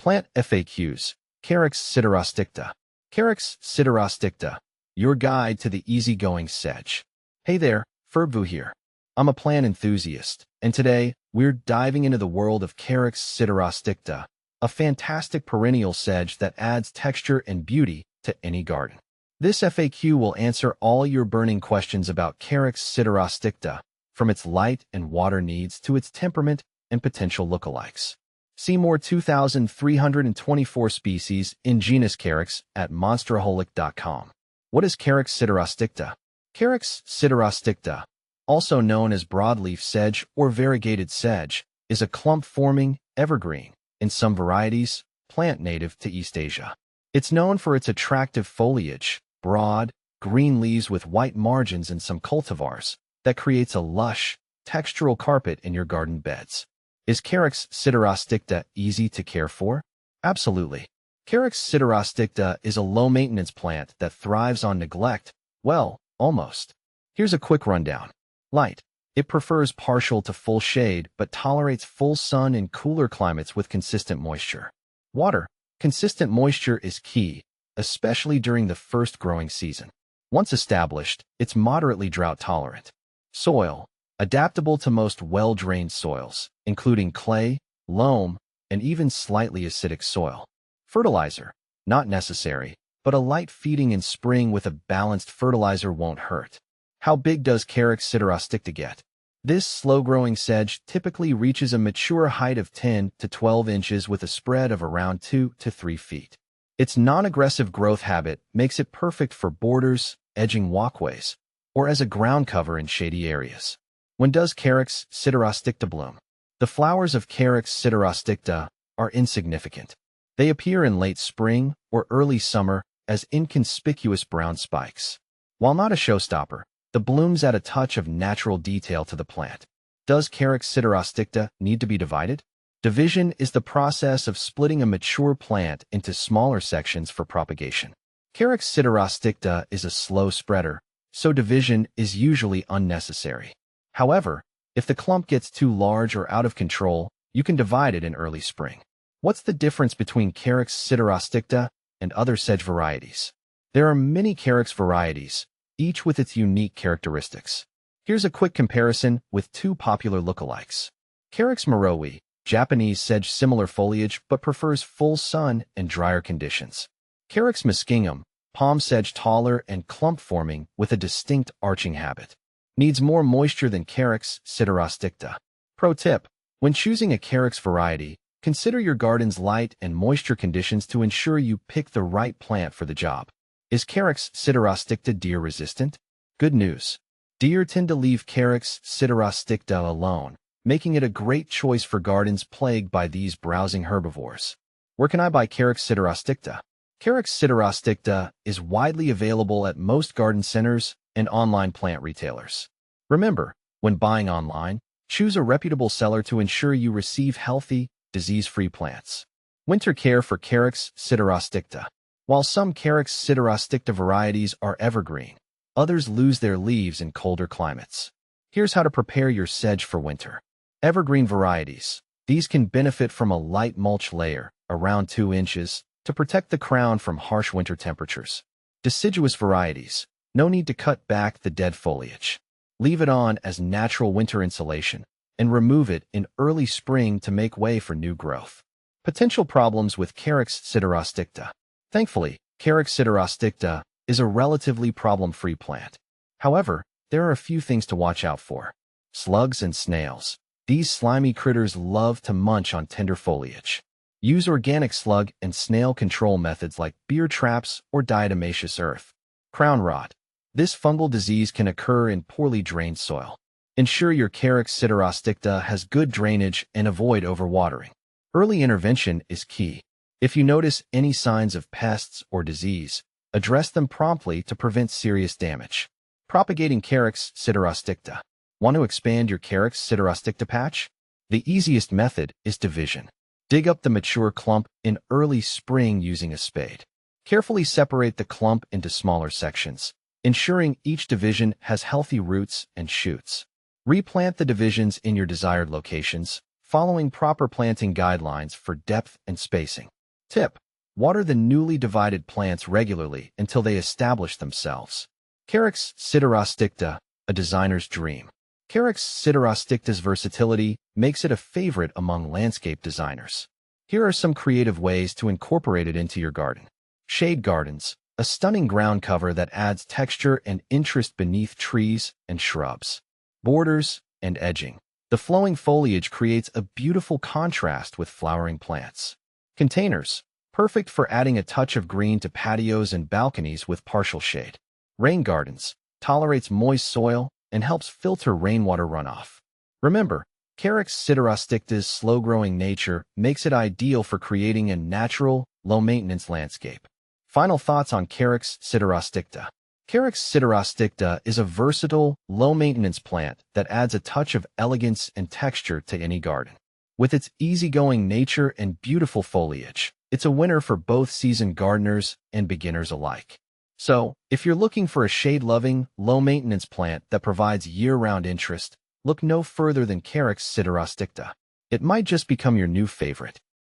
Plant FAQs. Carex Siderosticta. Carex Siderosticta, your guide to the easygoing sedge. Hey there, Ferbu here. I'm a plant enthusiast, and today we're diving into the world of Carex Siderosticta, a fantastic perennial sedge that adds texture and beauty to any garden. This FAQ will answer all your burning questions about Carex Siderosticta, from its light and water needs to its temperament and potential lookalikes. See more 2,324 species in genus Carex at monsteraholic.com. What is Carex Siderosticta? Carex Siderosticta, also known as broadleaf sedge or variegated sedge, is a clump-forming evergreen, in some varieties, plant native to East Asia. It's known for its attractive foliage, broad, green leaves with white margins and some cultivars, that creates a lush, textural carpet in your garden beds. Is Carex Siderosticta easy to care for? Absolutely. Carex Siderosticta is a low-maintenance plant that thrives on neglect, well, almost. Here's a quick rundown. Light. It prefers partial to full shade but tolerates full sun in cooler climates with consistent moisture. Water. Consistent moisture is key, especially during the first growing season. Once established, it's moderately drought-tolerant. Soil. Adaptable to most well-drained soils, including clay, loam, and even slightly acidic soil. Fertilizer. Not necessary, but a light feeding in spring with a balanced fertilizer won't hurt. How big does Carex Siderosticta get? This slow-growing sedge typically reaches a mature height of 10 to 12 inches with a spread of around 2 to 3 feet. Its non-aggressive growth habit makes it perfect for borders, edging walkways, or as a ground cover in shady areas. When does Carex Siderosticta bloom? The flowers of Carex Siderosticta are insignificant. They appear in late spring or early summer as inconspicuous brown spikes. While not a showstopper, the blooms add a touch of natural detail to the plant. Does Carex Siderosticta need to be divided? Division is the process of splitting a mature plant into smaller sections for propagation. Carex Siderosticta is a slow spreader, so division is usually unnecessary. However, if the clump gets too large or out of control, you can divide it in early spring. What's the difference between Carex Siderosticta and other sedge varieties? There are many Carex varieties, each with its unique characteristics. Here's a quick comparison with two popular lookalikes. Carex maroi, Japanese sedge similar foliage but prefers full sun and drier conditions. Carex muskingum, palm sedge taller and clump-forming with a distinct arching habit. Needs more moisture than Carex Siderosticta. Pro tip: when choosing a Carex variety, consider your garden's light and moisture conditions to ensure you pick the right plant for the job. Is Carex Siderosticta deer resistant? Good news. Deer tend to leave Carex Siderosticta alone, making it a great choice for gardens plagued by these browsing herbivores. Where can I buy Carex Siderosticta? Carex Siderosticta is widely available at most garden centers and online plant retailers. Remember, when buying online, choose a reputable seller to ensure you receive healthy, disease-free plants. Winter care for Carex Siderosticta. While some Carex Siderosticta varieties are evergreen, others lose their leaves in colder climates. Here's how to prepare your sedge for winter. Evergreen varieties. These can benefit from a light mulch layer, around 2 inches, to protect the crown from harsh winter temperatures. Deciduous varieties. No need to cut back the dead foliage. Leave it on as natural winter insulation, and remove it in early spring to make way for new growth. Potential problems with Carex Siderosticta. Thankfully, Carex Siderosticta is a relatively problem-free plant. However, there are a few things to watch out for. Slugs and snails. These slimy critters love to munch on tender foliage. Use organic slug and snail control methods like beer traps or diatomaceous earth. Crown rot. This fungal disease can occur in poorly drained soil. Ensure your Carex Siderosticta has good drainage and avoid overwatering. Early intervention is key. If you notice any signs of pests or disease, address them promptly to prevent serious damage. Propagating Carex Siderosticta. Want to expand your Carex Siderosticta patch? The easiest method is division. Dig up the mature clump in early spring using a spade. Carefully separate the clump into smaller sections, ensuring each division has healthy roots and shoots. Replant the divisions in your desired locations, following proper planting guidelines for depth and spacing. Tip: water the newly divided plants regularly until they establish themselves. Carex Siderosticta, a designer's dream. Carex Siderosticta's versatility makes it a favorite among landscape designers. Here are some creative ways to incorporate it into your garden. Shade gardens, a stunning ground cover that adds texture and interest beneath trees and shrubs. Borders and edging. The flowing foliage creates a beautiful contrast with flowering plants. Containers, perfect for adding a touch of green to patios and balconies with partial shade. Rain gardens, tolerates moist soil and helps filter rainwater runoff. Remember, Carex Siderosticta's slow-growing nature makes it ideal for creating a natural, low-maintenance landscape. Final thoughts on Carex Siderosticta. Carex Siderosticta is a versatile, low-maintenance plant that adds a touch of elegance and texture to any garden. With its easygoing nature and beautiful foliage, it's a winner for both seasoned gardeners and beginners alike. So, if you're looking for a shade-loving, low-maintenance plant that provides year-round interest, look no further than Carex Siderosticta. It might just become your new favorite.